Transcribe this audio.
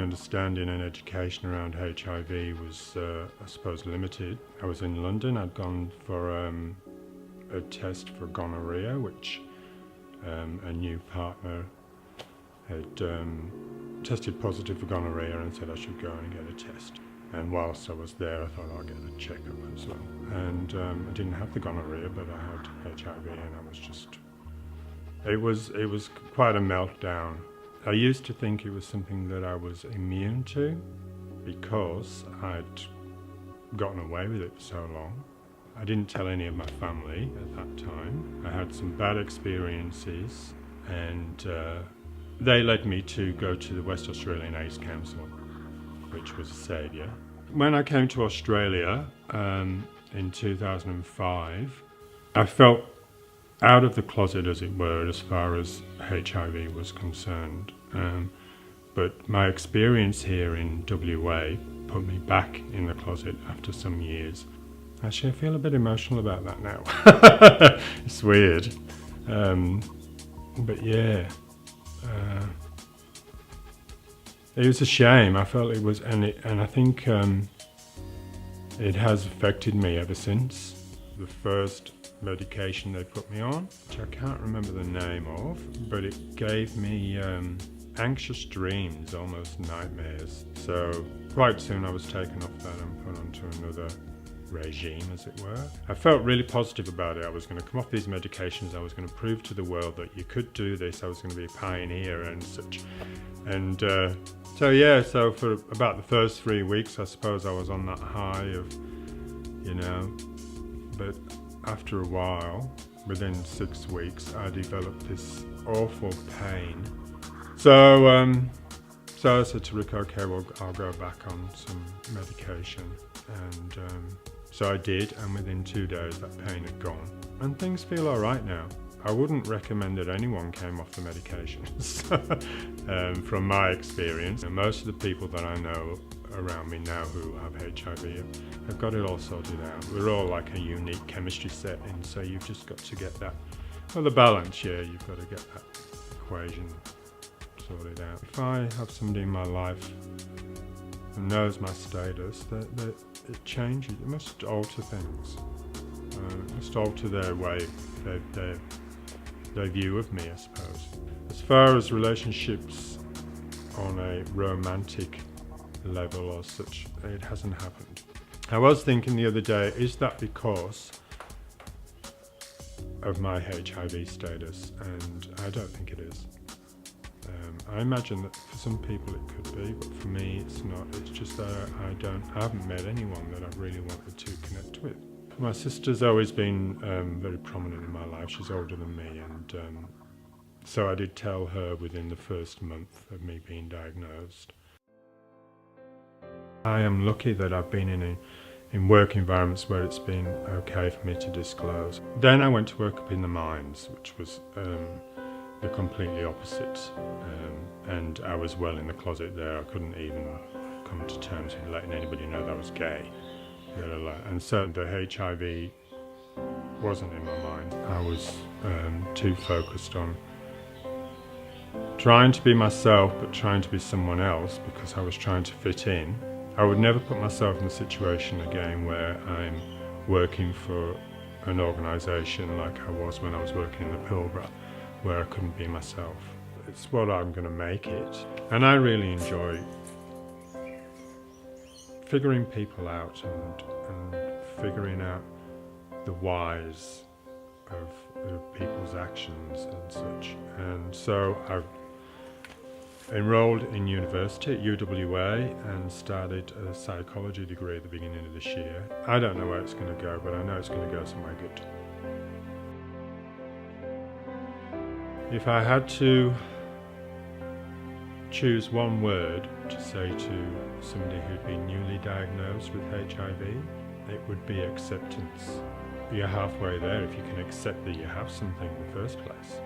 understanding and education around HIV was, I suppose, limited. I was in London. I'd gone for a test for gonorrhea, which a new partner had tested positive for gonorrhea and said I should go and get a test. And whilst I was there, I thought I'll get a checkup as well. And I didn't have the gonorrhea, but I had HIV, and I was just... It was quite a meltdown. I used to think it was something that I was immune to because I'd gotten away with it for so long. I didn't tell any of my family at that time. I had some bad experiences, and they led me to go to the West Australian AIDS Council, which was a saviour. When I came to Australia in 2005, I felt out of the closet, as it were, as far as HIV was concerned. But my experience here in WA put me back in the closet after some years. Actually, I feel a bit emotional about that now. It's weird. But yeah, it was a shame. I felt it was, and I think it has affected me ever since. The first medication they put me on, which I can't remember the name of, but it gave me anxious dreams, almost nightmares. So quite soon I was taken off that and put onto another regime, as it were. I felt really positive about it. I was going to come off these medications. I was going to prove to the world that you could do this. I was going to be a pioneer and such. And so for about the first 3 weeks, I suppose I was on that high of, but after a while, within 6 weeks, I developed this awful pain. So I said to Rick, okay, well, I'll go back on some medication. And so I did, and within 2 days, that pain had gone. And things feel all right now. I wouldn't recommend that anyone came off the medications from my experience. And most of the people that I know around me now who have HIV have got it all sorted out. We're all like a unique chemistry set, and so you've just got to get that, well, the balance, yeah, you've got to get that equation sorted out. If I have somebody in my life who knows my status, that it changes. It must alter things. It must alter their way, their view of me, I suppose. As far as relationships on a romantic level or such, it hasn't happened. I was thinking the other day, is that because of my HIV status? And I don't think it is. I imagine that for some people it could be, but for me it's not. It's just that I haven't met anyone that I've really wanted to connect with. My sister's always been very prominent in my life. She's older than me, and so I did tell her within the first month of me being diagnosed. I am lucky that I've been in work environments where it's been okay for me to disclose. Then I went to work up in the mines, which was the completely opposite, and I was well in the closet there. I couldn't even come to terms with letting anybody know that I was gay. And so the HIV wasn't in my mind. I was too focused on trying to be myself, but trying to be someone else because I was trying to fit in. I would never put myself in a situation again where I'm working for an organisation like I was when I was working in the Pilbara, where I couldn't be myself. It's what I'm going to make it. And I really enjoy figuring people out and figuring out the whys of people's actions and such. And so I've enrolled in university at UWA and started a psychology degree at the beginning of this year. I don't know where it's going to go, but I know it's going to go somewhere good. If I had to choose one word to say to somebody who'd been newly diagnosed with HIV, it would be acceptance. You're halfway there if you can accept that you have something in the first place.